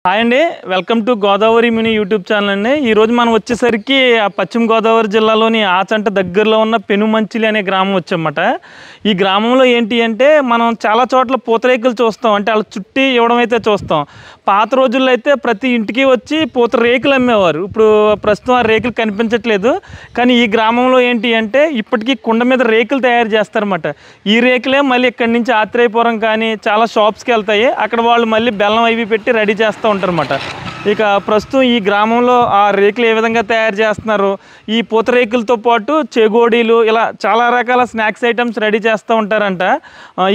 Hi అండి, welcome to Godavari mini YouTube channel అండి. ఈరోజు మనం వచ్చేసరికి పశ్చిమ గోదావరి జిల్లాలోని ఆచంట దగ్గరలో ఉన్న పెనుమంచిలి అనే గ్రామం వచ్చామన్నమాట. ఈ గ్రామంలో ఏంటి అంటే మనం చాలా చోట్ల పూతరేకులు చూస్తాం, అంటే వాళ్ళ చుట్టి ఇవ్వడం అయితే చూస్తాం. పాత రోజుల్లో అయితే ప్రతి ఇంటికి వచ్చి పూతరేకులు అమ్మేవారు. ఇప్పుడు ప్రస్తుతం ఆ రేకులు కనిపించట్లేదు. కానీ ఈ గ్రామంలో ఏంటి అంటే ఇప్పటికీ కుండ మీద రేకులు తయారు చేస్తారన్నమాట. ఈ రేకులే మళ్ళీ ఇక్కడి నుంచి ఆత్రేయపురం కానీ చాలా షాప్స్కి వెళ్తాయి. అక్కడ వాళ్ళు మళ్ళీ బెల్లం అవి పెట్టి రెడీ చేస్తూ ఉంటారన్నమాట. ఇక ప్రస్తుతం ఈ గ్రామంలో ఆ రేకులు ఏ విధంగా తయారు చేస్తున్నారు, ఈ పూతరేకులతో పాటు చెగోడీలు ఇలా చాలా రకాల స్నాక్స్ ఐటమ్స్ రెడీ చేస్తూ ఉంటారంట.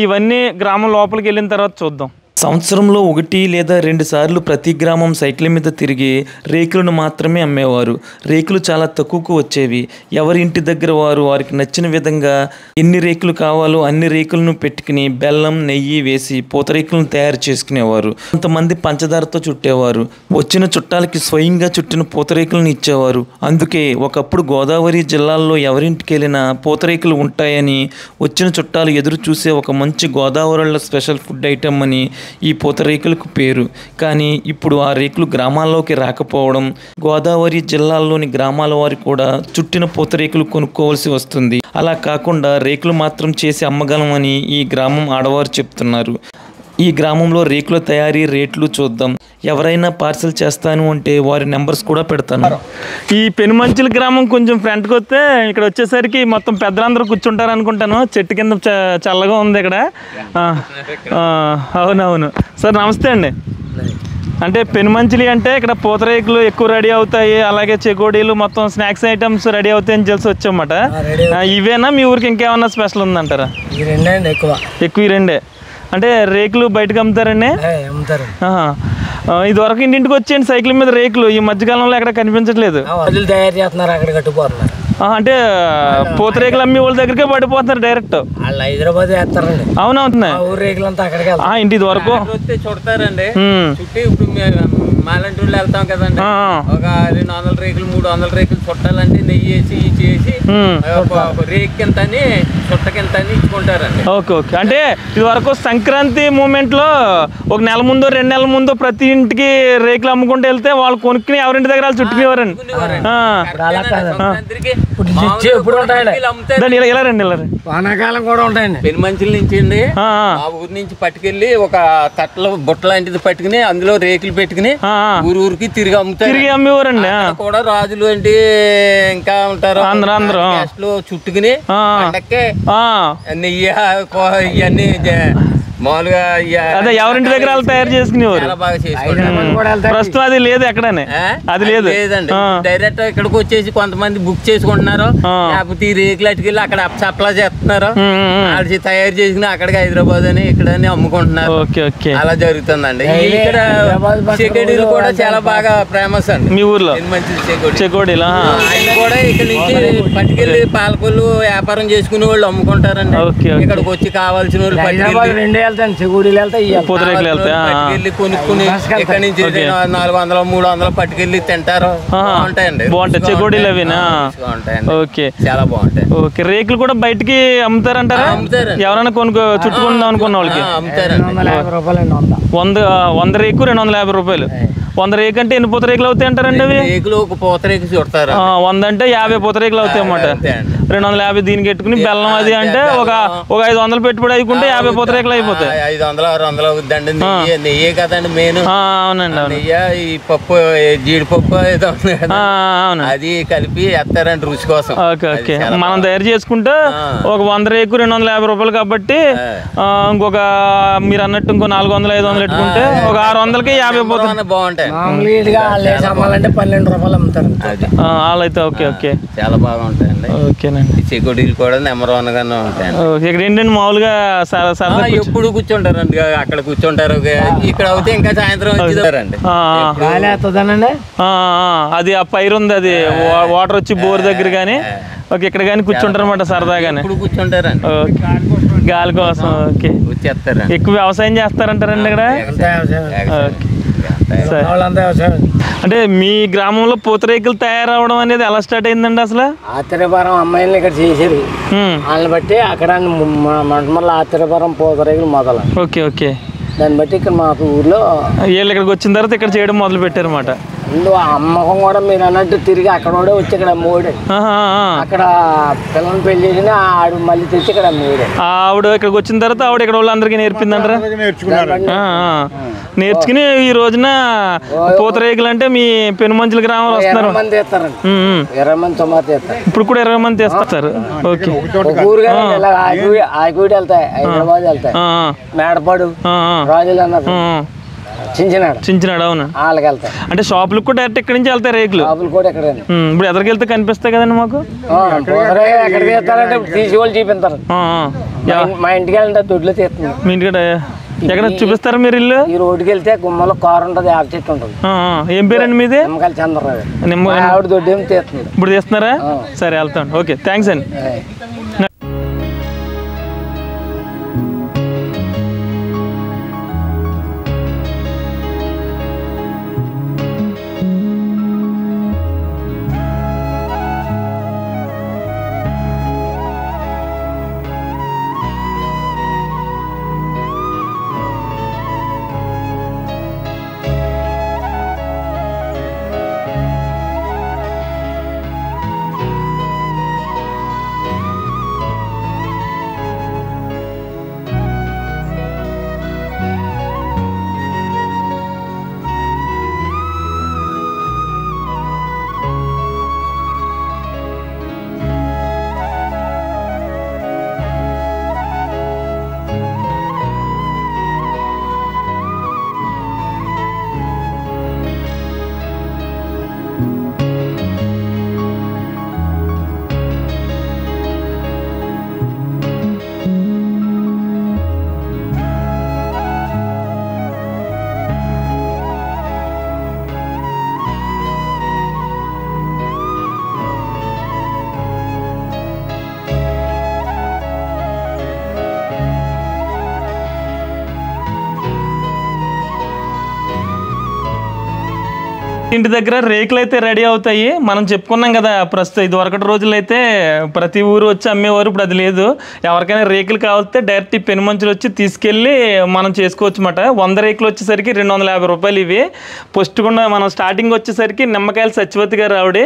ఇవన్నీ గ్రామం లోపలికి వెళ్ళిన తర్వాత చూద్దాం. సంవత్సరంలో 1 లేదా 2 సార్లు ప్రతి గ్రామం సైకిల్ మీద తిరిగి రేకులను మాత్రమే అమ్మేవారు. రేకులు చాలా తక్కువకు వచ్చేవి. ఎవరి ఇంటి దగ్గర వారికి నచ్చిన విధంగా ఎన్ని రేకులు కావాలో అన్ని రేకులను పెట్టుకుని బెల్లం నెయ్యి వేసి పూతరేకులను తయారు చేసుకునేవారు. కొంతమంది పంచదారతో చుట్టేవారు. వచ్చిన చుట్టాలకి స్వయంగా చుట్టిన పూతరేకులను ఇచ్చేవారు. అందుకే ఒకప్పుడు గోదావరి జిల్లాల్లో ఎవరింటికి వెళ్ళినా పూతరేకులు ఉంటాయని, వచ్చిన చుట్టాలు ఎదురు చూసే ఒక మంచి గోదావరిలో స్పెషల్ ఫుడ్ ఐటమ్ అని ఈ పూతరేకులకు పేరు. కానీ ఇప్పుడు ఆ రేకులు గ్రామాల్లోకి రాకపోవడం, గోదావరి జిల్లాల్లోని గ్రామాల వారు కూడా చుట్టిన పూతరేకులు కొనుక్కోవాల్సి వస్తుంది. అలా కాకుండా రేకులు మాత్రం చేసి అమ్మగలమని ఈ గ్రామం ఆడవారు చెప్తున్నారు. ఈ గ్రామంలో రేకుల తయారీ రేట్లు చూద్దాం. ఎవరైనా పార్సల్ చేస్తాను అంటే వారి నెంబర్స్ కూడా పెడతాను. ఈ పెనుమంచిలి గ్రామం కొంచెం ఫ్రంట్కి వస్తే ఇక్కడ వచ్చేసరికి మొత్తం పెద్దలందరూ కూర్చుంటారు అనుకుంటాను. చెట్టు కింద చల్లగా ఉంది ఇక్కడ. అవునవును సార్, నమస్తే అండి. అంటే పెనుమంచిలి అంటే ఇక్కడ పూతరేకులు ఎక్కువ రెడీ అవుతాయి, అలాగే చెకోడీలు మొత్తం స్నాక్స్ ఐటమ్స్ రెడీ అవుతాయని తెలిసి వచ్చామన్నమాట. ఇవేనా మీ ఊరికి ఇంకేమన్నా స్పెషల్ ఉందంటారా? ఎక్కువ ఈ రెండే. అంటే రేకులు బయటకు అమ్ముతారండి? ఇది వరకు ఇంటింటికి వచ్చేయండి సైకిల్ మీద రేకులు. ఈ మధ్యకాలంలో ఎక్కడ కనిపించట్లేదు. తయారు చేస్తున్నారు, అక్కడ కట్టుకుపోతున్నారు. అంటే పూతరేకులు అమ్మి వాళ్ళ దగ్గరికే పడిపోతున్నారు డైరెక్ట్. హైదరాబాద్ వేస్తారండి. అవునవుతుంది. ఇంటి ఇది వరకు చుడతారండి. చుట్టి ఇప్పుడు మాలంటి వాళ్ళు వెళ్తాం కదండి, ఒక 200 రేకులు 300 రేకులు చుట్టాలంటే నెయ్యి వేసి చేసి రేక్ కింత అని చుట్ట కింత అని ఇచ్చుకుంటారండి. Okay okay. అంటే ఇది వరకు సంక్రాంతి మూమెంట్ లో ఒక నెల ముందు 2 నెలల ముందు ప్రతి ఇంటికి రేకులు అమ్ముకుంటూ వెళ్తే వాళ్ళు కొనుక్కుని ఎవరింటి దగ్గర వాళ్ళు చుట్టుకునేవారండి. ఇలా రండి వానాకాలం కూడా ఉంటాయండి. పెనుమంచిల నుంచి అండి ఆ ఊరి నుంచి పట్టుకెళ్ళి ఒక తట్టలో బుట్ట లాంటిది పట్టుకుని అందులో రేకులు పెట్టుకుని ఊరికి తిరిగి అమ్మేవారండి. కూడా రాజులు అంటే ఇంకా ఉంటారు అందరూ చుట్టుకుని నెయ్యి ఇవన్నీ మామూలుగా అదే ఎవరింటి దగ్గర వాళ్ళు తయారు చేసుకునేవారు. ప్రస్తుతం అది లేదు ఎక్కడనే, అది లేదండి. డైరెక్ట్ ఇక్కడికి వచ్చేసి కొంతమంది బుక్ చేసుకుంటున్నారు, లేకపోతే ఈ రేకులు అటుకెళ్ళి అక్కడ సప్లై చేస్తున్నారు. అది తయారు చేసుకుని అక్కడికి హైదరాబాద్ అని ఇక్కడ అమ్ముకుంటున్నారు. అలా జరుగుతుందండి. ఇక్కడ చెకోడీలు కూడా చాలా బాగా ఫేమస్ అండి మీ ఊర్లో. మంచి చెకోడీలు ఆయన కూడా ఇక్కడ నుంచి పట్టుకెళ్ళి పాలకొల్లు వ్యాపారం చేసుకునే వాళ్ళు అమ్ముకుంటారండి. ఇక్కడికి వచ్చి కావాల్సిన వాళ్ళు పూతరేకులు కొనుక్కుని ఇక్కడ నుంచి 400 300 పట్టుకెళ్ళి తింటారు. బాగుంటాయండి, బాగుంటాయి చెకోడీలు అవి. ఓకే, చాలా బాగుంటాయి. ఓకే. రేకులు కూడా బయటికి అమ్ముతారంటారా? ఎవరైనా చుట్టుకుందాం అనుకున్న వాళ్ళకి అమ్ముతారండి. 100 రేకు 250 రూపాయలు. 100 రేకు అంటే ఎన్ని పూతరేకులు అవుతాయి అంటారండి? అవి రేకులు ఒక పూతరేకు చుడతారు. 100 అంటే 50 పూతరేకులు అవుతాయి అన్నమాట. 250 దీనికి పెట్టుకుని బెల్లం అది అంటే ఒక 500 పెట్టుబడి అయికుంటే 50 పూతరేకులు అయిపోతాయి. 500 600 అవుతుందండి. నెయ్యే కదండి మెయిన్. అవునండి. నెయ్యి ఈ పప్పు జీడిపప్పు ఏదో అది కలిపి వేస్తారండి రుచి కోసం. Okay okay. మనం తయారు చేసుకుంటే ఒక 100 రేకు 250 రూపాయలు కాబట్టి ఇంకొక మీరు అన్నట్టు ఇంకో 400 500 పెట్టుకుంటే ఒక 600కి 50 పోతుంది. బాగుంటాయి. 12 రూపాయలు అమ్ముతారు. అయితే ఓకే ఓకే, చాలా బాగా ఉంటాయండి. ఓకేనండి. చెకోడీలు కూడా నెంబర్ 1 గానే ఉంటాయండి. ఇక్కడ ఏంటండి మామూలుగా ఎప్పుడు కూర్చుంటారండి, అక్కడ కూర్చుంటారు. ఇక్కడ అయితే ఇంకా సాయంత్రం వచ్చేదారండి. అది ఆ పైరు ఉంది, అది వాటర్ వచ్చి బోర్ దగ్గర కానీ ఓకే ఇక్కడ కానీ కూర్చుంటారు అనమాట సరదాగానే. కూర్చుంటారండి గాలి కోసం. ఓకే, వచ్చేస్తారు. ఎక్కువ వ్యవసాయం చేస్తారంటారండి ఇక్కడ? అంటే మీ గ్రామంలో పూతరేకులు తయారవడం అనేది ఎలా స్టార్ట్ అయిందండి అసలు? ఆత్రేయపురం అమ్మాయిలు ఇక్కడ చేశారు, వాళ్ళని బట్టి అక్కడ మొట్టమొదటి ఆత్రేయపురం పూతరేకులు మొదలు. Okay okay. దాన్ని బట్టి ఇక్కడ మా ఊర్లో వీళ్ళు ఇక్కడికి వచ్చిన తర్వాత ఇక్కడ చేయడం మొదలు పెట్టారు అన్నమాట. అమ్మకం కూడా మీరు అన్నట్టు తిరిగి అక్కడ కూడా వచ్చి ఇక్కడ అమ్మోడే, అక్కడ పిల్లల్ని పెళ్లి చేసి ఆడు మళ్ళీ తెచ్చి ఇక్కడ అమ్మోడే. ఆవిడ ఇక్కడికి వచ్చిన తర్వాత ఆవిడ ఇక్కడ వాళ్ళందరికీ నేర్పిందంటారా? నేర్చుకుని ఈ రోజున పూతరేకులు అంటే మీ పెనుమంచుల గ్రామంలో వస్తున్నారు. 20 మంది తీస్తారండి, 20 మంది సుమారు తీస్తారు. ఇప్పుడు కూడా 20 మంది తీస్తారు. ఓకే, ఊరుగా ఆగిపూడి వెళ్తాయి, హైదరాబాద్ వెళ్తాయి, మేడపాడు, రాజులు అన్నారు, చించినాడు. అవును, వాళ్ళకి వెళ్తాయి. అంటే షాపులకు కూడా డైరెక్ట్ ఇక్కడ నుంచి వెళ్తాయి రేకులు. షాపులు కూడా ఇక్కడ ఇప్పుడు ఎదరికి వెళ్తే కనిపిస్తాయి కదండి మాకు. ఎక్కడికి తీస్తారంటే తీసుకొని చూపిస్తారు. మా ఇంటికి వెళ్ళంటే దొడ్లో తీస్తున్నారు. మీ ఇంటికి ఎక్కడ చూపిస్తారా మీరు ఇల్లు? ఈ రోడ్డుకి వెళ్తే గుమ్మలో కారు ఉంటుంది, ఆకు చెట్టు ఉంటుంది. ఏం పేరండి మీది? నిమ్మకాయలు చంద్రరావు. ఆవిడ దొడ్డేమో తీస్తుంది. ఇప్పుడు తీస్తున్నారా? సరే, వెళ్తాం. ఓకే, థ్యాంక్స్ అండి. ఇంటి దగ్గర రేకులు అయితే రెడీ అవుతాయి. మనం చెప్పుకున్నాం కదా ప్రస్తుతం ఇదివరకటి రోజులు అయితే ప్రతి ఊరు వచ్చి అమ్మేవారు. ఇప్పుడు అది లేదు. ఎవరికైనా రేకులు కావాలితే డైరెక్ట్ ఈ పెనుమంచులు వచ్చి తీసుకెళ్ళి మనం చేసుకోవచ్చు అన్నమాట. 100 రేకులు వచ్చేసరికి 250 రూపాయలు ఇవి. పొస్టుకుండా మనం స్టార్టింగ్ వచ్చేసరికి నిమ్మకాయలు సత్యవతి గారు ఆవిడ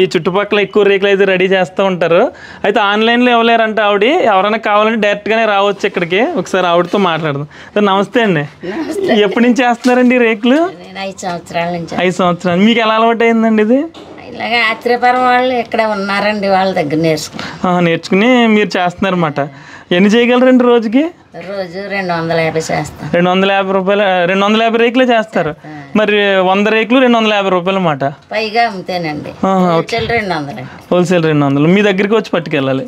ఈ చుట్టుపక్కల ఎక్కువ రేకులు అయితే రెడీ చేస్తూ ఉంటారు. అయితే ఆన్లైన్లో ఇవ్వలేరంట ఆవిడ. ఎవరైనా కావాలంటే డైరెక్ట్గానే రావచ్చు ఇక్కడికి. ఒకసారి ఆవిడతో మాట్లాడదాం. నమస్తే అండి. ఎప్పటి నుంచి చేస్తున్నారండి రేకులు? 5 సంవత్సరాల నుంచి. 5 సంవత్సరాలు. మీకు ఎలా అలవాటు అయిందండి ఇది? ఇలాగ ఆత్రేయపురం వాళ్ళు ఇక్కడ ఉన్నారండి, వాళ్ళ దగ్గర నేర్చుకుని మీరు చేస్తున్నారన్నమాట. ఎన్ని చేయగలరండి రోజుకి? రోజు 250 చేస్తాం. 250 రూపాయలు, 250 రేకులే చేస్తారు. మరి 100 రేకులు 250 రూపాయలు అన్నమాట. పైగా అమ్ముతానండి. హోల్సేల్ 200. హోల్సేల్ 200 మీ దగ్గరికి వచ్చి పట్టుకెళ్ళాలి.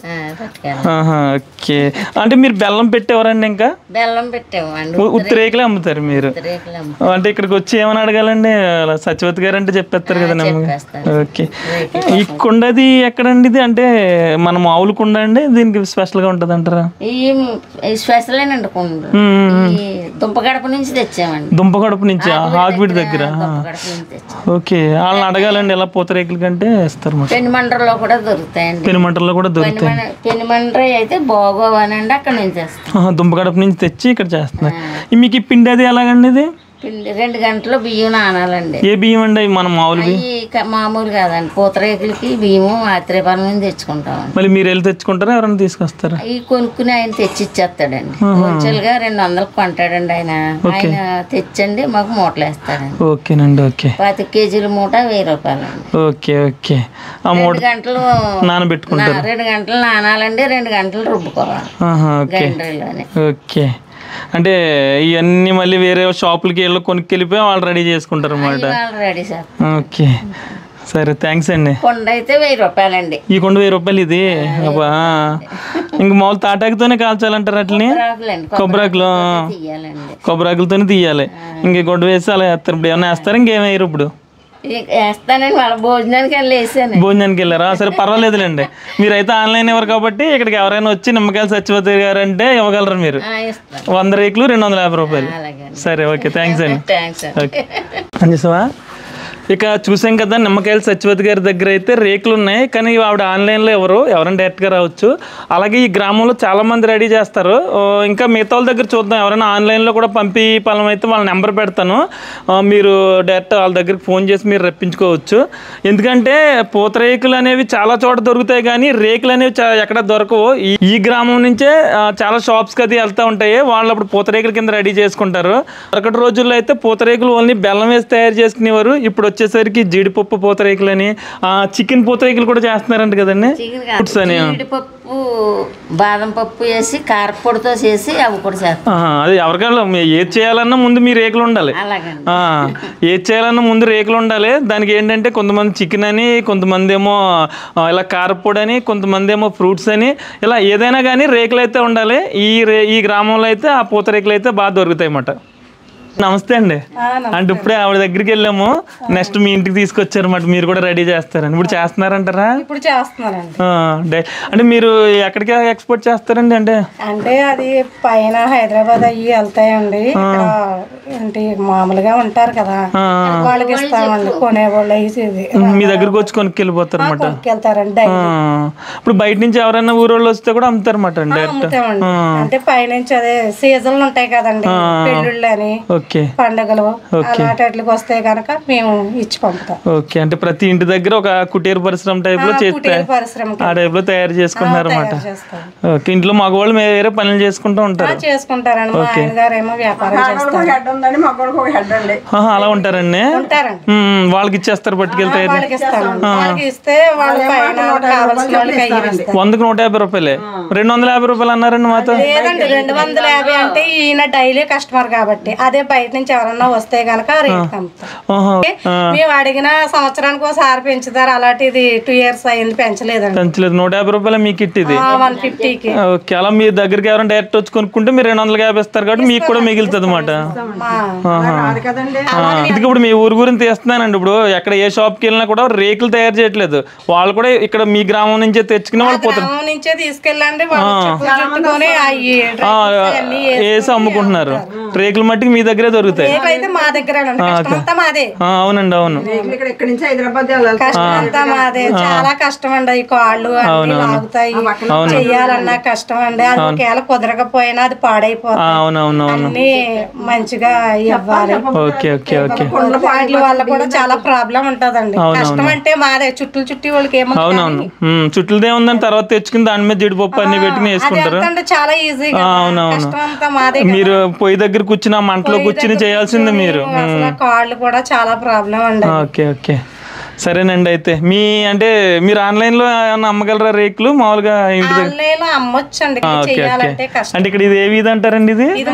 ఓకే. అంటే మీరు బెల్లం పెట్టేవారండి? ఇంకా బెల్లం పెట్టామండి. ఉత్తి రేకులే అమ్ముతారు మీరు? అంటే ఇక్కడికి వచ్చి ఏమని అడగాలండి? సత్యవతి గారు అంటే చెప్పేస్తారు కదా. ఓకే. ఈ కుండది ఎక్కడండి ఇది? అంటే మన మామూలు కుండ అండి, దీనికి స్పెషల్గా ఉంటుంది అంటారా? ఈ స్పెషల్ ఏనండి కుండ. దుంపగడప నుంచి తెచ్చామండి. దుంపగడప నుంచి, ఆకుబిడి దగ్గర. ఓకే. వాళ్ళని అడగాలండి ఎలా పూతరేకుల కంటే ఇస్తారు. పెనుమండ్రలో కూడా దొరుకుతాయండి. పెనుమండ్రలో కూడా దొరుకుతాయి. పెనుమండ్ర అయితే బాగోవనండి, అక్కడ నుంచి తెస్తాం. దుంపగడప నుంచి తెచ్చి ఇక్కడ చేస్తున్నారు. మీకు ఈ పిండి అది ఎలాగండి? ఇది 2 గంటలు బియ్యం నానాలండి. ఏ బియ్యం అండి? మనం మామూలు మామూలు కాదండి, పూతరేకులకి బియ్యం ఆత్రేయపురం నుంచి తెచ్చుకుంటాం. మళ్ళీ మీరు వెళ్ళి తెచ్చుకుంటారా, ఎవరైనా తీసుకొస్తారా? ఈ కొనుక్కుని ఆయన తెచ్చి ఇచ్చేస్తాడండి. హోల్సేల్గా 200 కొంటాడండి ఆయన. ఆయన తెచ్చండి మాకు మూటలు వేస్తాడండి. ఓకేనండి. ఓకే. 25 కేజీల మూట 1000 రూపాయలండి. ఓకే. ఓకే. 2 గంటలు నానబెట్టుకుంటారు. 2 గంటలు నానాలండి, 2 గంటలు రుబ్బుకోవాలి గ్రైండర్లోనే. ఓకే. అంటే ఇవన్నీ మళ్ళీ వేరే షాపులకి వెళ్ళి కొనుక్కెళ్ళిపోయి వాళ్ళు రెడీ చేసుకుంటారు అన్నమాట. రెడీ చేస్తారు. ఓకే. సరే, థ్యాంక్స్ అండి. కొండ అయితే 1000 రూపాయలండి. ఈ కొండ 1000 రూపాయలు. ఇది ఇంక మామూలు తాటాకుతోనే కాల్చాలంటారు అట్లని? కొబ్బరాకులు, కొబ్బరాకులతోనే తీయాలి. ఇంక గొడ్డు వేసి అలా వేస్తారు. ఇప్పుడు ఏమన్నా వేస్తారు? ఇంకేం వేయరు ఇప్పుడు? వేస్తానండి. వాళ్ళ భోజనానికి వెళ్ళేసాను. భోజనానికి వెళ్ళారా? సరే, పర్వాలేదులేండి. మీరైతే ఆన్లైన్ ఇవ్వరు కాబట్టి ఇక్కడికి ఎవరైనా వచ్చి నిమ్మకాయలు సత్యవతి గారు అంటే ఇవ్వగలరు మీరు. 100 రేకులు 250 రూపాయలు. సరే, ఓకే. థ్యాంక్స్ అండి. ఓకే. అంజేసావా? ఇక చూసాం కదా నిమ్మకాయల సత్యవతి గారి దగ్గర అయితే రేకులు ఉన్నాయి, కానీ ఆవిడ ఆన్లైన్లో ఎవరైనా డైరెక్ట్గా రావచ్చు. అలాగే ఈ గ్రామంలో చాలామంది రెడీ చేస్తారు. ఇంకా మిగతా వాళ్ళ దగ్గర చూద్దాం, ఎవరైనా ఆన్లైన్లో కూడా పంపి పలం అయితే వాళ్ళ నెంబర్ పెడతాను, మీరు డైరెక్ట్ వాళ్ళ దగ్గరికి ఫోన్ చేసి మీరు రప్పించుకోవచ్చు. ఎందుకంటే పూతరేకులు అనేవి చాలా చోట దొరుకుతాయి, కానీ రేకులు అనేవి ఎక్కడ దొరకవు. ఈ గ్రామం నుంచే చాలా షాప్స్కి అది వెళ్తూ ఉంటాయి, వాళ్ళు అప్పుడు పూతరేకుల కింద రెడీ చేసుకుంటారు. ఒకటి రోజుల్లో అయితే పూతరేకులు ఓన్లీ బెల్లం వేసి తయారు చేసుకునేవారు, ఇప్పుడు వచ్చేసరికి జీడిపప్పు పూతరేకులని చికెన్ పూతరేకులు కూడా చేస్తున్నారంట కదండి. జీడిపప్పు బాదం పప్పు వేసి కారపొడితో చేసి అవి కూడా చేస్తాం. అది ఎవరికైనా ఏది చేయాలన్నా ముందు మీ రేకులు ఉండాలి, ఏది చేయాలన్నా ముందు రేకులు ఉండాలి. దానికి ఏంటంటే కొంతమంది చికెన్ అని, కొంతమంది ఏమో ఇలా కారపొడి అని, కొంతమంది ఏమో ఫ్రూట్స్ అని, ఇలా ఏదైనా కానీ రేకులు అయితే ఉండాలి. ఈ గ్రామంలో అయితే ఆ పూతరేకులు అయితే బాగా దొరుకుతాయి అన్నమాట. నమస్తే అండి. అంటే ఇప్పుడే ఆవిడ దగ్గరికి వెళ్ళాము, నెక్స్ట్ మీ ఇంటికి తీసుకొచ్చారన్నమాట, మీరు కూడా రెడీ చేస్తారండి. ఇప్పుడు చేస్తున్నారంటారా? ఇప్పుడు చేస్తున్నారండి. అంటే మీరు ఎక్కడికి ఎక్స్పోర్ట్ చేస్తారండి? అంటే అది పైన హైదరాబాద్ అయ్యి వెళ్తాయండి, ఏంటి మామూలుగా ఉంటారు కదా వాళ్ళకి ఇస్తామండి, కొనేవాళ్ళు అయ్యి మీ దగ్గరకు వచ్చి కొనుక్కెళ్ళిపోతారు అన్నమాట. కొనుక్కెళ్తారండి. ఇప్పుడు బయట నుంచి ఎవరైనా ఊరోళ్ళు వస్తే కూడా అమ్ముతారన్నమాట అండి. అంటే పైనుంచి అదే సీజన్లు ఉంటాయి కదండి, పెళ్ళిళ్ళు అని పండుగలు అలాంటికి వస్తే కనుక మేము ఇచ్చి పంపుతాం. ఓకే, అంటే ప్రతి ఇంటి దగ్గర ఒక కుటీర పరిశ్రమ టైప్ లో ఆ టైప్ లో తయారు చేసుకుంటున్నారు అన్నమాట. ఓకే, ఇంట్లో మగవాళ్ళు వేరే పనులు చేసుకుంటూ ఉంటారు. చేసుకుంటారండి. మా ఆయన గారు ఏమో వ్యాపారం చేస్తారు. అలా ఉంటారండి. వాళ్ళకి ఇచ్చేస్తారు, పట్టుకెళ్ళి వాళ్ళకి ఇస్తే వాళ్ళు పైన కావాల్సిన వాళ్ళకి 100కి 150 రూపాయలే. 250 రూపాయలు అన్నారండి మాతో. లేదండి, 250 అంటే ఈయన డైలీ కస్టమర్ కాబట్టి, అదే బయట నుంచి ఎవరన్నా వస్తే గనక రేట్ అమ్ముతాం. మేము అడిగిన సంవత్సరానికి ఒకసారి పెంచుతారు, అలాంటిది 2 years అయింది పెంచలేదు. 150 రూపాయలు మీకు ఇట్టిది 150కి. ఓకే, అలా మీ దగ్గరికి ఎవరైనా డైరెక్ట్ వచ్చి కొనుక్కుంటే మీరు 250 ఇస్తారు కాబట్టి మీకు కూడా మిగులుతుంది అన్నమాట. ఇది ఇప్పుడు మీ ఊరు గురించి తీస్తున్నానండి. ఇప్పుడు ఎక్కడ ఏ షాప్కి వెళ్ళినా కూడా రేకులు తయారు చేయట్లేదు, వాళ్ళు కూడా ఇక్కడ మీ గ్రామం నుంచే తెచ్చుకుని వాళ్ళు గ్రామం నుంచే తీసుకెళ్ళండి, వేసి అమ్ముకుంటున్నారు. రేకులు మట్టికి మీ దగ్గరే దొరుకుతాయి. మా దగ్గర అవునండి, అవును. కష్టం అంతా మాదే, చాలా కష్టం అండి. ఈ కాళ్ళు అన్ని లాగుతాయి, చెయ్యాలన్నా కష్టం అండి. అది ఒకవేళ కుదరకపోయినా అది పాడైపోతుంది, అన్ని మంచిగా ఇవ్వాలి. వాటి వల్ల కూడా చాలా ప్రాబ్లం ఉంటదండి. కష్టం అంటే మాదే, చుట్టి వాళ్ళకి ఏమో చుట్టుదే ఉందని తర్వాత తెచ్చుకుని దాని మీద జీడిపప్పు అన్ని పెట్టుకుని వేసుకుంటారు. చాలా ఈజీగా. కష్టం అంతా మాదే. మీరు పొయ్యి దగ్గర కూర్చుని ఆ మంటలో కూర్చుని చేయాల్సిందే మీరు. కాళ్ళు కూడా చాలా ప్రాబ్లం అండి. ఓకే ఓకే, సరేనండి. అయితే మీరు ఆన్లైన్ లో ఏమన్నా అమ్మగలరా రేకులు? మామూలుగా ఇంటి దగ్గర అమ్మొచ్చండి. అంటే ఇక్కడ ఇది ఏ వీధి అంటారండి? ఇది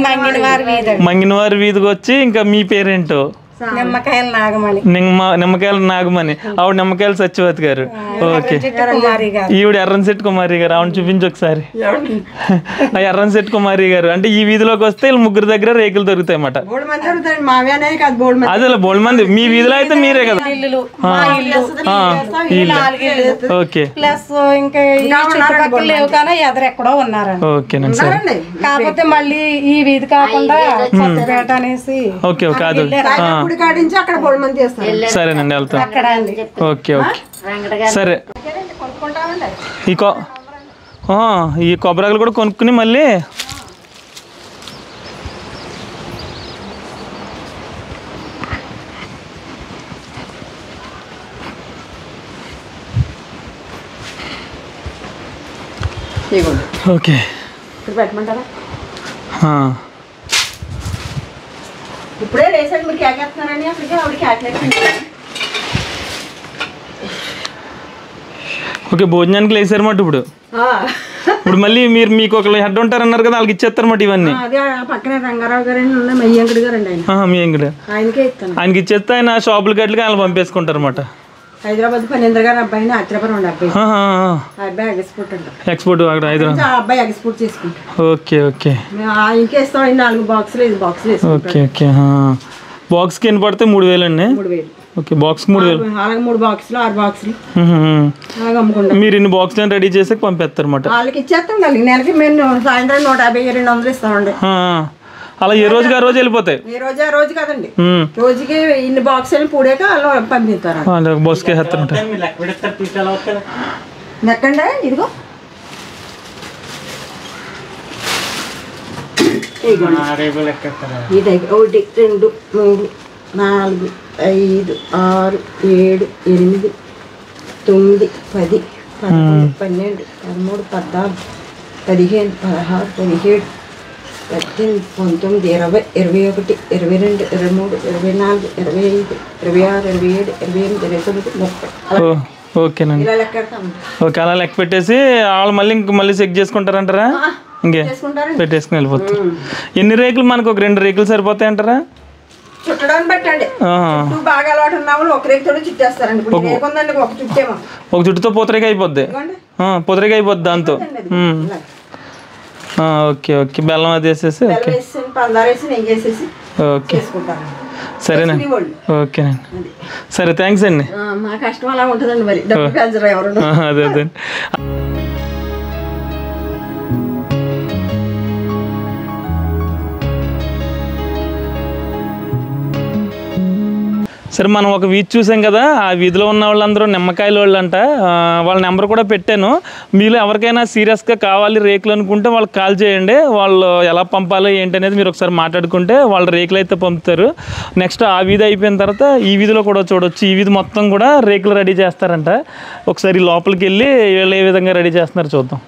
మంగినవారి వీధికి వచ్చి ఇంకా మీ పేరేంటో? నిమ్మకాయల నాగమణి. నిమ్మకాయల నాగమణి. ఆవిడ నిమ్మకాయల సత్యవతి గారు. ఓకే, ఈవిడ ఎర్రన్శెట్టి కుమారి గారు. ఆవిడ చూపించి ఒకసారి. ఎర్రన్శెట్టి కుమారి గారు అంటే ఈ వీధిలోకి వస్తే వీళ్ళు ముగ్గురు దగ్గర రేకులు దొరుకుతాయి అన్నమాట. అదే బోల్డ్ మంది. మీ వీధిలో అయితే మీరే కదా. ఓకే, ప్లస్ ఇంకా చుట్టుపక్కల లేవు కానీ ఎక్కడో ఉన్నారండి. ఓకేనండి, సరే. కాకపోతే మళ్ళీ ఈ వీధి కాకుండా కొత్తపేట అనేసి. ఓకే ఓకే, అది సరేనండి, వెళ్తాం. ఓకే ఓకే, సరే. ఈ కొబ్బరాకులు కూడా కొనుక్కుని మళ్ళీ ఓకే ఇప్పుడే లేసాడు, మీరు కేకేస్తున్నారని అప్పటికే ఆవిడ కేకలేస్తుంది. ఓకే, భోజనానికి లేసారన్నమాట. ఇప్పుడు మళ్ళీ మీకు ఒక హెడ్ ఉంటారన్నారు కదా, వాళ్ళకి ఇచ్చేస్తారన్నమాట ఇవన్నీ. పక్కనే రంగారావు గారు మెయ్యంకుడు గారు అండి, మీ ఎంకుడు ఆయనకి ఇచ్చేస్తే ఆయన షాపుల గట్లకి ఆయన పంపేసుకుంటారు అన్నమాట. హైదరాబాద్ పనేంద్ర గారు అబ్బాయి ఆత్రపురం అబ్బాయి ఎక్స్పోర్ట్ అబ్బాయి ఎక్స్పోర్ట్ చేసుకుంటాం. ఓకే ఓకే, ఇంకేస్తాం 4 బాక్సులు 5 బాక్సులు. ఓకే ఓకే, బాక్స్కి ఎన్ని పడితే 3000 అండి? 3000. Okay, box 3000. అలాగే 3 బాక్సులు 6 బాక్సులు అమ్ముకుంటాం. మీరు ఇన్ని బాక్సులు రెడీ చేసి పంపిస్తారు అన్నమాట. వాళ్ళకి ఇచ్చేస్తాం. నెలకి మేము సాయంత్రం 150 200 ఇస్తామండి. అలా ఏ రోజుకి ఆ రోజు వెళ్ళిపోతాయి. ఈ రోజు ఆ రోజు కదండి, రోజుకి ఇన్ని బాక్సులు పూడాక వాళ్ళు పంపిస్తారు. బస్కే లెక్కండి. ఇదిగో ఇది 1 2 3 4 5 6 7 8 9 10 11 12 13 14 15 16 17 18 19 20 21 22 23 24 25 26 27 28 29 30. ఓకేనండి. ఇలా లెక్క పెడతాము. ఓకే, అలా లెక్క పెట్టేసి వాళ్ళు మళ్ళీ చెక్ చేసుకుంటారంటారా? ఇంకే పెట్టేసుకుని వెళ్ళిపోతారు. ఎన్ని రేకులు మనకు? ఒక 2 రేకులు సరిపోతాయి అంటారా? చుట్టడానికి పెట్టండి. బాగా అలవాటు ఉన్న వాళ్ళు ఒక రేకుతో చుట్టేస్తారండి. ఒక చుట్టేమో ఒక చుట్టుతో పూతరేక అయిపోద్ది. పూతరేక అయిపోద్ది దాంతో. ఓకే ఓకే, బెల్లం అది వేసేసి ఓకే ఓకే సరేనండి. ఓకేనండి, సరే థ్యాంక్స్ అండి. మా కష్టం అలా ఉంటుందండి, మరి డబ్బు పెంచరు ఎవరు. అదే అదే. సరే, మనం ఒక వీధి చూసాం కదా, ఆ వీధిలో ఉన్న వాళ్ళందరూ నిమ్మకాయల వాళ్ళు అంట. వాళ్ళ నెంబర్ కూడా పెట్టాను. మీలో ఎవరికైనా సీరియస్గా కావాలి రేకులు అనుకుంటే వాళ్ళకి కాల్ చేయండి. వాళ్ళు ఎలా పంపాలో ఏంటి అనేది మీరు ఒకసారి మాట్లాడుకుంటే వాళ్ళ రేకులు అయితే పంపుతారు. నెక్స్ట్ ఆ వీధి అయిపోయిన తర్వాత ఈ వీధిలో కూడా చూడవచ్చు. ఈ వీధి మొత్తం కూడా రేకులు రెడీ చేస్తారంట. ఒకసారి లోపలికి వెళ్ళి వీళ్ళు ఏ విధంగా రెడీ చేస్తున్నారో చూద్దాం.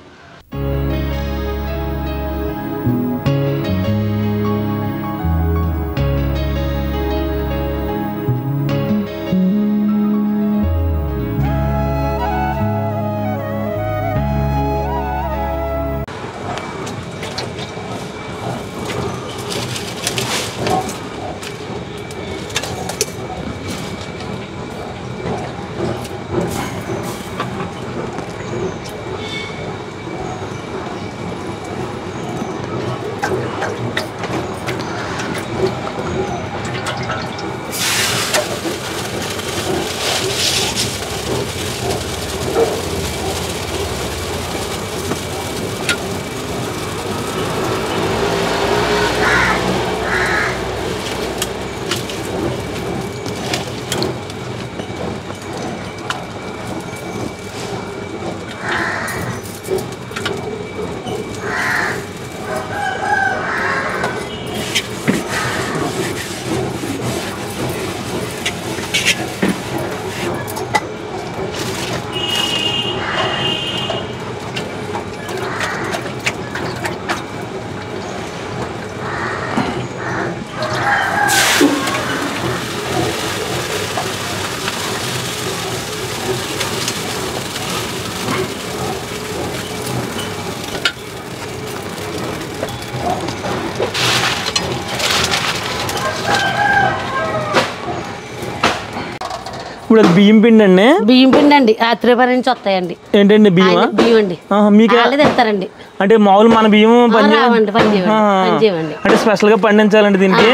ఇప్పుడు అది బియ్యం పిండి అండి. బియ్యం పిండి అండి, ఆత్రేపల్లి నుంచి వస్తాయండి. ఏంటండి బియ్యం? బియ్యం అండి. మీకు తెస్తారండి. అంటే మామూలు మన బియ్యం పనిచేయమండి. అంటే స్పెషల్ గా పండించాలండి దీనికి.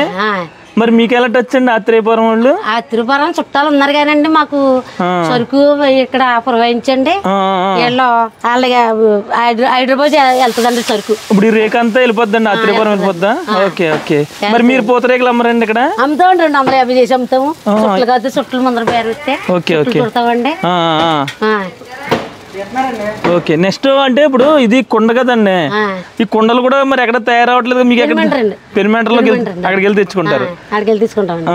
మరి మీకు ఎలా టచ్ అండి ఆత్రేయపురం వాళ్ళు? ఆత్రేయపురం చుట్టాలు ఉన్నారు కానండి, మాకు సరుకు ఇక్కడ పురవాయించండి. వీళ్ళు అలాగే హైదరాబాద్ వెళ్తుందండి సరుకు. ఇప్పుడు ఈ రేఖ అంతా వెళ్ళిపోద్దండి, ఆత్రేయపురం వెళ్ళిపోద్దా? Okay okay. మరి మీరు పూతరేకులు అమ్మరండి ఇక్కడ? అమ్ముతామండి, 250 చేసి అమ్ముతాము. చుట్టలు కాదు, చుట్టలు ముందర పేరు వస్తే చుడతామండి. ఓకే. నెక్స్ట్ అంటే ఇప్పుడు ఇది కుండ కదండి, ఈ కుండలు కూడా మరి ఎక్కడ తయారవట్లేదు మీకు? పెరిమెంటర్లో అక్కడికి వెళ్ళి తెచ్చుకుంటారు? అక్కడికి వెళ్ళి తీసుకుంటామండి.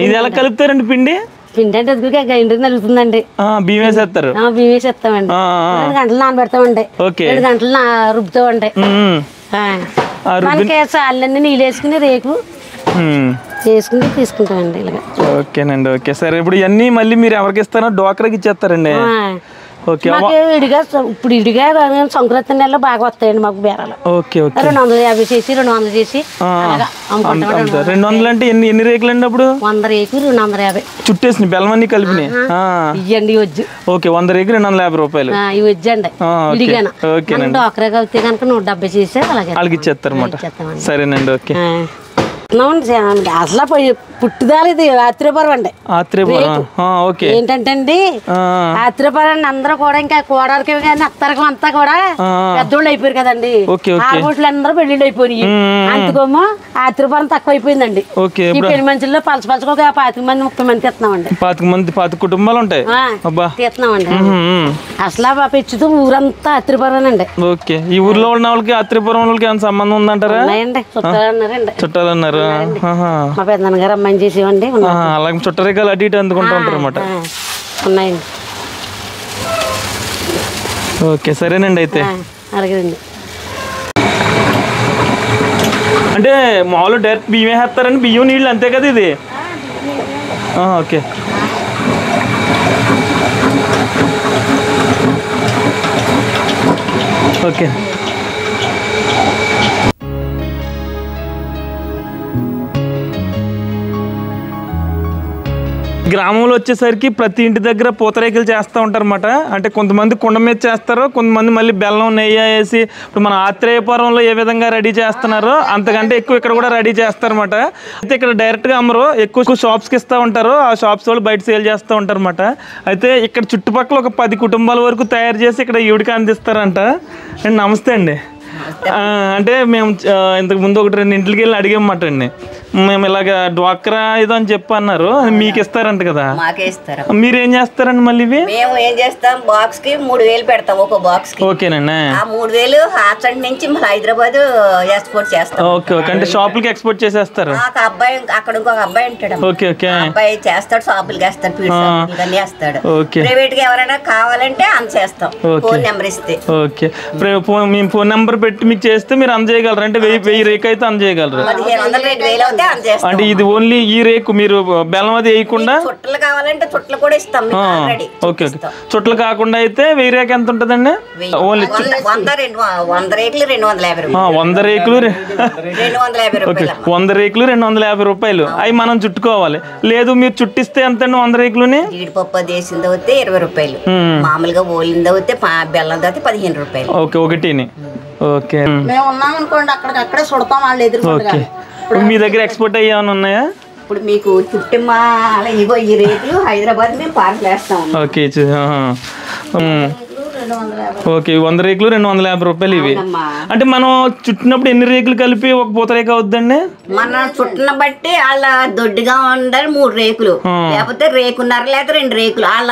ఇది ఎలా కలుపుతారండి పిండి? పిండి అంటే గ్రైండర్ నలుగుతుందండి. బియ్యం వేసేస్తారు? బియ్యం వేసేస్తామండి. 2 గంటలు నానబెడతామండి. 2 గంటలు రుబ్బుతామండి. మనకి చాలన్నీ నీళ్ళు వేసుకుని రేకు చేసుకుని తీసుకుంటామండి ఇలాగ. ఓకేనండి, ఓకే. సరే, ఇప్పుడు ఇవన్నీ మళ్ళీ మీరు ఎవరికి ఇస్తారో డోక్రాకి ఇచ్చేస్తారండి? ఇడిగా ఇప్పుడు ఇడిగా సంక్రాంతి నెలలో బాగా వస్తాయండి మాకు బేరాలు. 250 చేసి 200 చేసి 200 అంటే ఎన్ని రేకులు అండి అప్పుడు? 100 రేకులు 250 చుట్టేసి బెల్లం అన్ని కలిపి ఇవ్వండి వజ్జు. ఓకే, 100 రేకులు 250 రూపాయలు ఇవి వజ్జండి. ఇడిగాను డోక్రాకి అవుతే కనుక 170 చేసి అలాగే వాళ్ళకి ఇచ్చేస్తారు అన్నమాట. సరేనండి, ఓకే. అసలు పుట్టుదాలి ఇది ఆత్రేయపురం అండి. ఆత్రేయపురం ఓకే. ఏంటంటే అండి ఆత్రేయపురం అందరూ కూడా ఇంకా కోడలకి కానీ అత్తరకం అంతా కూడా పెద్దోళ్ళు అయిపోయారు కదండి. ఆడబోట్లు అందరూ పెళ్లిళ్ళు అయిపోయినాయి. అందుకోమో ఆత్రేయపురం తక్కువ అయిపోయిందండి. ఈ పెళ్లి మనుషుల్లో పలసపలసగా ఒక 25 మంది 30 మంది తీస్తున్నామండి. 25 కుటుంబాలు ఉంటాయి తీస్తున్నామండి. అసలు పెంచుతూ ఊరంతా ఆత్రేయపురం అండి. ఓకే. ఈ ఊర్లో ఉన్న వాళ్ళకి ఆత్రేయపురం వాళ్ళకి ఏమైనా సంబంధం ఉందంటారా? చుట్టాలు అన్నారు. మా పెద్దనాన్నగారు అమ్మాయిని చేసేవండి. అలాగే చుట్టరికాలు అటు ఇటు అందుకుంటూ ఉంటారు అనమాట. ఉన్నాయండి. ఓకే సరేనండి. అయితే అలాగేనండి. అంటే మామూలు డైరెక్ట్ బియ్యం వేస్తారండి, బియ్యం నీళ్ళు అంతే కదా ఇది? ఓకే. ఓకే. గ్రామంలో వచ్చేసరికి ప్రతి ఇంటి దగ్గర పూతరేకులు చేస్తూ ఉంటారు అన్నమాట. అంటే కొంతమంది కుండ మీద చేస్తారు, కొంతమంది మళ్ళీ బెల్లం నెయ్యి వేసి ఇప్పుడు మన ఆత్రేయపురంలో ఏ విధంగా రెడీ చేస్తున్నారో అంతకంటే ఎక్కువ ఇక్కడ కూడా రెడీ చేస్తారన్నమాట. అయితే ఇక్కడ డైరెక్ట్గా అమ్మరు, ఎక్కువ షాప్స్కి ఇస్తూ ఉంటారు. ఆ షాప్స్ వాళ్ళు బయట సేల్ చేస్తూ ఉంటారు అన్నమాట. అయితే ఇక్కడ చుట్టుపక్కల ఒక 10 కుటుంబాల వరకు తయారు చేసి ఇక్కడ ఈవిడికి అందిస్తారంట. అండ్ నమస్తే అండి. అంటే మేము ఇంతకు ముందు 1-2 ఇంటికి వెళ్ళి అడిగామన్నమాట అండి. మేము ఇలాగ డ్వాక్రా ఏదో అని చెప్పి అన్నారు. మీకు ఇస్తారంట కదా? మాకే ఇస్తారు. మీరేం చేస్తారండి మళ్ళీ? మేము ఏం చేస్తాం, బాక్స్ కి 3000 పెడతాం ఒక్కో బాక్స్ కి. ఓకేనండి. ఆ 3000 హాసన్ నుంచి హైదరాబాద్ ఎక్స్పోర్ట్ చేస్తాం. Okay okay. అంటే షాపులకి ఎక్స్పోర్ట్ చేసేస్తారు. ఒక అబ్బాయి అక్కడ ఇంకొక అబ్బాయి ఉంటాడు. Okay okay. అబ్బాయి చేస్తాడు, షాపులకి వేస్తాడు, అన్ని వేస్తాడు. ఓకే. ప్రైవేట్ గా ఎవరైనా కావాలంటే అంత చేస్తాం. ఫోన్ నెంబర్ ఇస్తే. ఓకే. మేము ఫోన్ నెంబర్ పెట్టి మీకు చేస్తే మీరు అందజేయగలరు? అంటే 1000 రేకు అయితే అందజేయగలరు? 1500-2000 అవుతే అందజేస్తాం. అంటే ఇది ఓన్లీ ఈ రేకు, మీరు బెల్లం అది వేయకుండా? చుట్టలు కావాలంటే చుట్టలు కూడా ఇస్తాం. Okay okay. చుట్టలు కాకుండా అయితే 1000 రేకు ఎంత ఉంటుందండి? ఓన్లీ 100 రేకులు 250 రూపాయలు. 100 రేకులు 100 రేకులు 250 రూపాయలు. అవి మనం చుట్టుకోవాలి. లేదు మీరు చుట్టిస్తే ఎంత అండి 100 రేకులని? జీడిపప్పు దేశం అవుతే 20 రూపాయలు, మామూలుగా ఓలింది అవుతే బెల్లం అయితే 15 రూపాయలు. ఓకే. ఒకటిని. ఓకే. మేము ఉన్నాం అనుకోండి, అక్కడే చూడతాం వాళ్ళు ఎదురు. ఓకే. మీ దగ్గర ఎక్స్పోర్ట్ అయ్యి ఏమైనా ఉన్నాయా? ఇప్పుడు మీకు చుట్టమ్మా ఇగో ఈ రేట్లు హైదరాబాద్ మేము పార్సల్ వేస్తాం. ఓకే. ఓకే. 100 రేకులు 250 రూపాయలు ఇవి. అంటే మనం చుట్టినప్పుడు ఎన్ని రేకులు కలిపి ఒక పూతరేక అవుద్దండి? మన చుట్టిన బట్టి వాళ్ళ దొడ్డుగా ఉండాలి 3 రేకులు, లేకపోతే రేకున్నర లేకపోతే 2 రేకులు. వాళ్ళ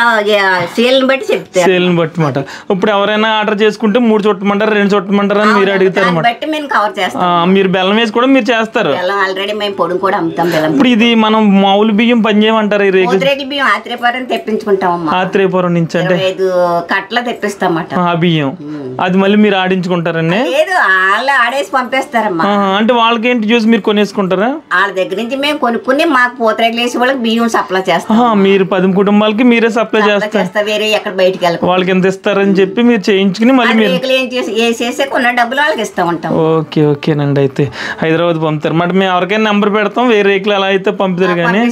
సేల్ని బట్టి చెప్తారు. సేల్ని బట్టి మాట. ఇప్పుడు ఎవరైనా ఆర్డర్ చేసుకుంటే 3 చుట్టమంటారు, 2 చుట్టమంటారు అని మీరు అడుగుతారు అన్నమాట. బట్టి మేము కవర్ చేస్తాం. మీరు బెల్లం వేసి కూడా మీరు చేస్తారు? బెల్లం ఆల్రెడీ మేము పొడుగు కూడా అమ్ముతాం. బెల్లం. ఇప్పుడు ఇది మనం మామూలు బియ్యం పని చేయమంటారు? ఈ రేకులు బియ్యం ఆత్రేయపురం తెప్పించుకుంటాం. ఆత్రేయపురం నుంచి అంటే 5 కట్ల తెప్పిస్తాం. ఆ బియ్యం అది మళ్ళీ మీరు ఆడించుకుంటారండి? లేదు, వాళ్ళు ఆడేసి పంపిస్తారమ్మా. అంటే వాళ్ళకి ఏంటి చూసి మీరు కొనేసుకుంటారా? వాళ్ళ దగ్గర నుంచి మేము కొనుక్కుని మాకు పూతరేకులు వేసి వాళ్ళకి బియ్యం సప్లై చేస్తాం. మీరు 10 కుటుంబాలకి మీరే సప్లై చేస్తారు? వేరే ఎక్కడ బయటికి వెళ్ళి వాళ్ళకి ఎంత ఇస్తారని చెప్పి మీరు చేయించుకుని మళ్ళీ వేసేసి కొన్న డబ్బులు వాళ్ళకి ఇస్తా ఉంటాం. ఓకే ఓకేనండి. అయితే హైదరాబాద్ పంపుతారు మరి మేము ఎవరికైనా నెంబర్ పెడతాం, వేరే రేకులు అలా అయితే పంపుతారు కానీ?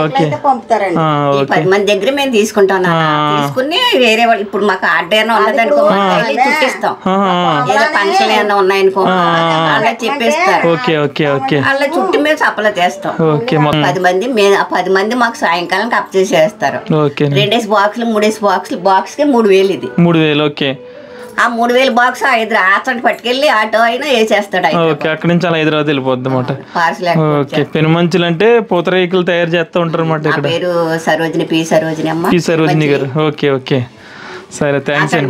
ఓకే. 10 మంది దగ్గర మేము తీసుకుంటాం. తీసుకుని వేరే వాళ్ళు ఇప్పుడు మాకు ఆర్డర్ ఉన్నదనుకో చుట్టిస్తాం. ఏదో ఫంక్షన్ ఏమైనా ఉన్నాయనుకో అలా చెప్పేస్తారు. Okay okay okay. అలా చుట్టి మేము సప్లై చేస్తాం. 10 మంది మాకు సాయంకాలం కప్ చేసేస్తారు. 2 బాక్సులు 3 బాక్సులు, బాక్స్ కి 3000. ఇది 3000. ఓకే. ఆ 3000 బాక్స్ ఆచంట పట్టుకెళ్ళి ఆటో అయినా వేసేస్తాడు. ఓకే. అక్కడి నుంచి అలా హైదరాబాద్ వెళ్ళిపోద్ది అన్నమాట. ఓకే. పెనుమంచులు అంటే పూతరేకులు తయారు చేస్తూ ఉంటారు అన్నమాట. ఇక్కడ పేరు సరోజిని, పి సరోజిని అమ్మ. పి సరోజిని గారు. Okay okay. సరే థ్యాంక్స్ అండి.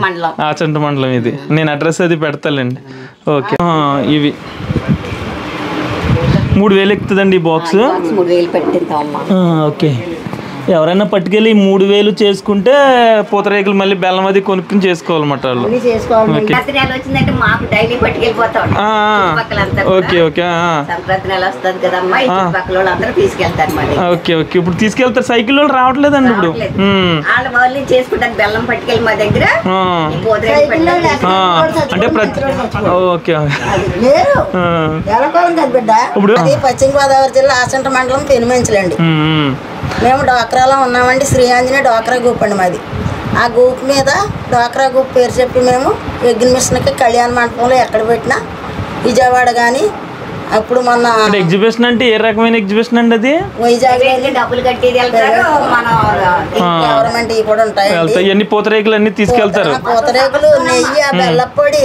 ఆచంట మండలం ఇది. నేను అడ్రస్ అది పెడతానండి. ఓకే. ఇవి 3000 ఎక్కుతుందండి ఈ బాక్స్? 3000 పెట్టిందమ్మా. ఓకే. ఎవరైనా పట్టుకెళ్ళి 3000 చేసుకుంటే పూతరేకులు మళ్ళీ బెల్లం అది కొనుక్కుని చేసుకోవాలన్నమాట వాళ్ళు. వచ్చిందంటే మాకు డైలీ పట్టుకెళ్ళిపోతాం. Okay okay. సంక్రాంతి నెల వస్తుంది కదమ్మా, చుట్టుపక్కల వాళ్ళందరూ తీసుకెళ్తారు. Okay okay. ఇప్పుడు తీసుకెళ్తారు. సైకిల్ వాళ్ళు రావట్లేదండి ఇప్పుడు? వాళ్ళు చేసుకుంటారు బెల్లం పట్టుకెళ్ళి మా దగ్గర. అంటే ఓకే. ఇప్పుడు పశ్చిమ గోదావరి జిల్లా ఆచంట మండలం పెనుమంచులండి. మేము డ్వాక్రాలో ఉన్నామండి. శ్రీ ఆంజనేయ డ్వాక్రా గ్రూప్ అండి మాది. ఆ గ్రూప్ మీద డ్వాక్రా గ్రూప్ పేరు చెప్పి మేము ఎగ్జిబిషన్కి కళ్యాణ మండపంలో ఎక్కడ పెట్టినా, విజయవాడ కానీ అప్పుడు మొన్న ఎగ్జిబిషన్ అంటే ఏ రకమైన ఎగ్జిబిషన్ అండి అది? వైజాగ్ డబ్బులు కట్టేది వెళ్తారు, మనం గవర్నమెంట్ కూడా ఉంటాయి. ఎన్ని పూతరేకులు అన్ని తీసుకెళ్తారు? పూతరేకులు, నెయ్యి, బెల్లపొడి,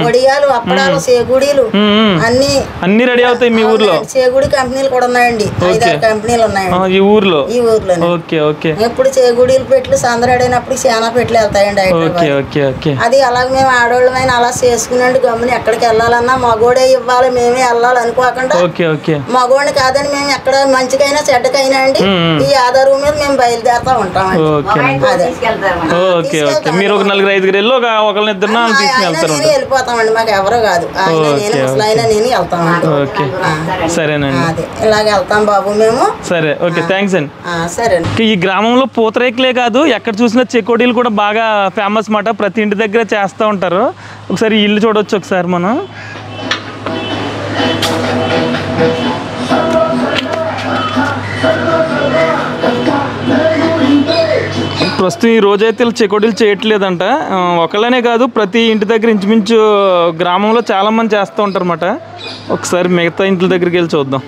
వడియాలు, అప్పడాలు, సేగుడీలు అన్ని రెడీ అవుతాయి మీ ఊర్లో? సేగుడి కంపెనీలు కూడా ఉన్నాయండి, 5-6 కంపెనీలు ఉన్నాయండి ఈ ఊర్లో. Okay okay. ఎప్పుడు చేగుడీలు పెట్లు సందరడైనప్పుడు చాలా పెట్లు వెళ్తాయండి. అది అలాగే మేము ఆడవాళ్ళమైన అలా చేసుకునండి. గమ్ముని ఎక్కడికి వెళ్ళాలన్నా మగోడే ఇవ్వాలి, మేమే వెళ్ళాలి అనుకోకుండా మగోడిని కాదని మేము ఎక్కడ మంచికైనా చెడ్డకైనా అండి ఈ ఆధారం మీద మేము బయలుదేరుతా ఉంటామండి. మీరు ఒక 4-5 వెళ్ళిపోతామండి, మాకు ఎవరో కాదు, ఆయన నేను ముసలాయన నేను వెళ్తామండి. సరేనండి, అదే ఇలాగ వెళ్తాం బాబు మేము. సరే, ఓకే, థ్యాంక్స్ అండి. సరే. ఈ గ్రామంలో పూతరేకులే కాదు, ఎక్కడ చూసినా చెకోడీలు కూడా బాగా ఫేమస్ మాట. ప్రతి ఇంటి దగ్గర చేస్తూ ఉంటారు. ఒకసారి ఇల్లు చూడవచ్చు ఒకసారి మనం. ప్రస్తుతం ఈ రోజైతే చెకోడీలు చేయట్లేదంట. ఒకళ్ళనే కాదు, ప్రతి ఇంటి దగ్గర ఇంచుమించు గ్రామంలో చాలామంది చేస్తూ ఉంటారు అన్నమాట. ఒకసారి మిగతా ఇంటి దగ్గరికి వెళ్ళి చూద్దాం.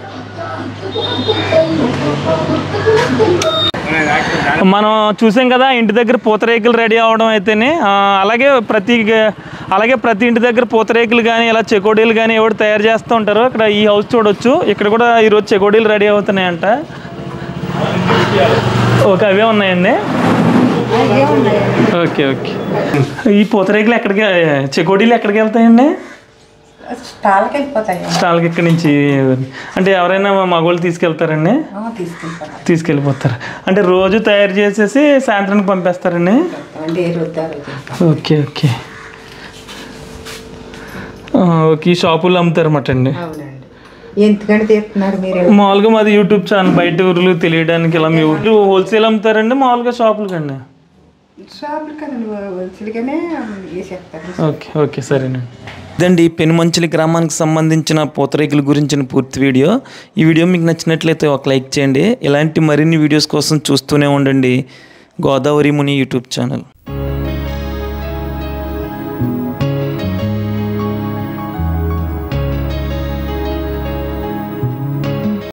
మనం చూసాం కదా ఇంటి దగ్గర పూతరేకులు రెడీ అవ్వడం అయితేనే, అలాగే ప్రతి ఇంటి దగ్గర పూతరేకులు కానీ ఇలా చెకోడీలు కానీ ఎవరు తయారు చేస్తూ ఉంటారు. ఇక్కడ ఈ హౌస్ చూడొచ్చు, ఇక్కడ కూడా ఈరోజు చెకోడీలు రెడీ అవుతున్నాయంట. ఓకే, అవే ఉన్నాయండి. Okay okay. ఈ పూతరేకులు ఎక్కడికి, చెకోడీలు ఎక్కడికి వెళ్తాయండి? స్టాల్కి ఇక్కడి నుంచి. అంటే ఎవరైనా మగవాళ్ళు తీసుకెళ్తారండి? తీసుకెళ్ళిపోతారు. అంటే రోజు తయారు చేసేసి సాయంత్రానికి పంపేస్తారండి? Okay okay okay. ఈ షాపుల్లో అమ్ముతారన్నమాట అండి. మామూలుగా మాది యూట్యూబ్ ఛానల్, బయట ఊర్లు తెలియడానికి ఇలా. మీ ఊర్లు హోల్సేల్ అమ్ముతారండి మామూలుగా షాపులకండి? ఓకే ఓకే, సరేనండి. ఇదండి పెనుమంచిలి గ్రామానికి సంబంధించిన పూతరేకుల గురించిన పూర్తి వీడియో. ఈ వీడియో మీకు నచ్చినట్లయితే ఒక లైక్ చేయండి. ఇలాంటి మరిన్ని వీడియోస్ కోసం చూస్తూనే ఉండండి గోదావరి ముని యూట్యూబ్ ఛానల్.